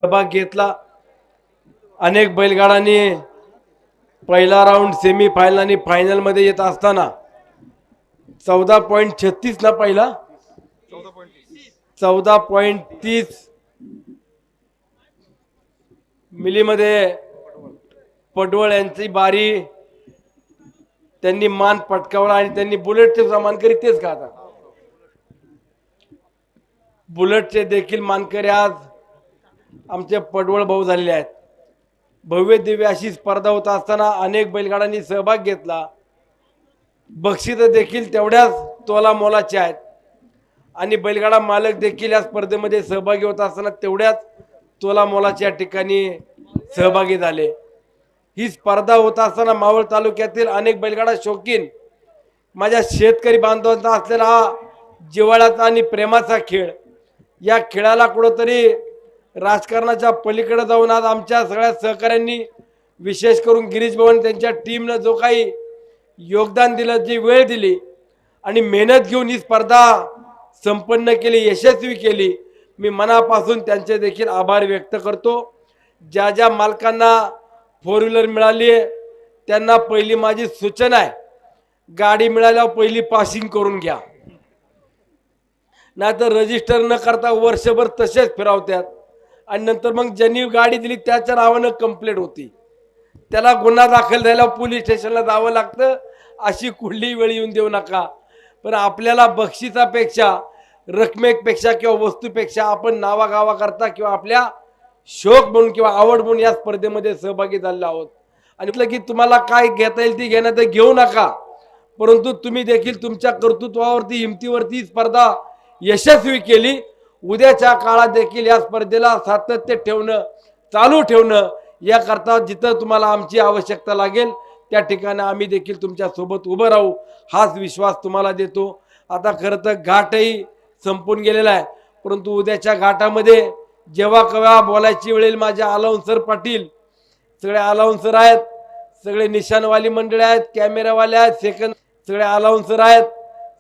सहभाग घेतला। अनेक बैलगाडांनी पहिला राऊंड सेमी फायनल आणि फायनल मध्ये येत असताना 14.36 ना पहिला 14.30 मिलीमध्ये पडवळ यांची बारी त्यांनी मान पटकावला आणि त्यांनी बुलेटचे मानकरी तेच का आता बुलेटचे देखील मानकरी आज आमचे पडवळ भाऊ झालेले आहेत। भव्य दिव्य अशी स्पर्धा होत असताना अनेक बैलगाडांनी सहभाग घेतला। बक्षीस देखील तेवढ्याच तोला मोलाचे आहेत आणि बैलगाडा मालक देखील या स्पर्धेमध्ये सहभागी होत असताना तेवढ्याच तोला मोलाचे या ठिकाणी सहभागी झाले। ही स्पर्धा होत असताना मावळ तालुक्यातील अनेक बैलगाडा शौकीन माझ्या शेतकरी बांधवांचा असलेला हा जिव्हाळ्याचा आणि प्रेमाचा खेळ, या खेळाला कुठेतरी राजकारणाच्या पलीकडे जाऊन आज आमच्या सगळ्या सहकाऱ्यांनी विशेष करून गिरीश भवन त्यांच्या टीमने जो काही योगदान दिलं, जी वेळ दिली आणि मेहनत घेऊन ही स्पर्धा संपन्न केली, यशस्वी केली, मी मनापासून त्यांचे देखील आभार व्यक्त करतो। ज्या ज्या मालकांना फोर व्हीलर मिळाली आहे त्यांना पहिली माझी सूचना आहे, गाडी मिळाल्यावर पहिली पासिंग करून घ्या, नाहीतर रजिस्टर न करता वर्षभर तसेच फिरवतात आणि नंतर मग ज्यांनी गाडी दिली त्याच्या नावानं कंप्लेंट होती, त्याला गुन्हा दाखल झाला पोलीस स्टेशनला जावं लागतं। अशी कुठलीही वेळ येऊन देऊ नका। पण आपल्याला बक्षिसापेक्षा रकमेपेक्षा किंवा वस्तूपेक्षा आपण नावागावा करता किंवा आपल्या शौक म्हणून किंवा आवड म्हणून या स्पर्धेमध्ये सहभागी झाले आहोत आणि म्हटलं की तुम्हाला काय घेता येईल ती घेणं तर घेऊ नका, परंतु तुम्ही देखील तुमच्या कर्तृत्वावरती हिमतीवरती स्पर्धा यशस्वी केली। उद्याच्या काळात देखील या स्पर्धेला सातत्य ठेवणं, चालू ठेवणं याकरता जिथं तुम्हाला आमची आवश्यकता लागेल त्या ठिकाणी आम्ही देखील तुमच्या सोबत उभं राहू, हाच विश्वास तुम्हाला देतो। आता खरं तर घाटही संपून गेलेला आहे, परंतु उद्याच्या घाटामध्ये जेव्हा केव्हा बोलायची वेळ येईल माझे अलाउन्सर पाटील सगळे अलाउन्सर आहेत, सगळे निशाणवाली मंडळी आहेत, कॅमेरावाले आहेत, सेकंद सगळे अलाउन्सर आहेत,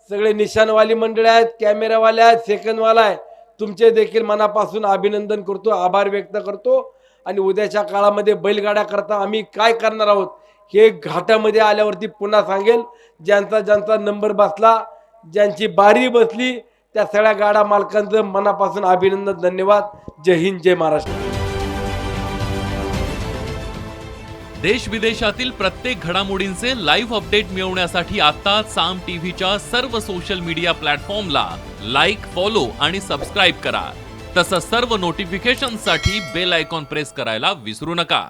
सगळे निशाणवाली मंडळी आहेत, कॅमेरावाले आहेत, सेकंदवाला आहे, तुमचे देखील मनापासून अभिनंदन करतो, आभार व्यक्त करतो। आणि उद्याच्या काळामध्ये बैलगाड्या करता आम्ही काय करणार आहोत हे घाटामध्ये आल्यावरती पुन्हा सांगेल। ज्यांचा ज्यांचा नंबर बसला, ज्यांची बारी बसली त्या सगळ्या गाडा मालकांचं मनापासून अभिनंदन, धन्यवाद। जय हिंद, जय महाराष्ट्र। देश विदेशातील प्रत्येक घडामोडींचे लाईव्ह अपडेट मिळवण्यासाठी आता साम टीव्हीच्या सर्व सोशल मीडिया प्लॅटफॉर्मला लाईक, फॉलो आणि सबस्क्राईब करा। तसंच सर्व नोटिफिकेशनसाठी बेल आयकॉन प्रेस करायला विसरू नका।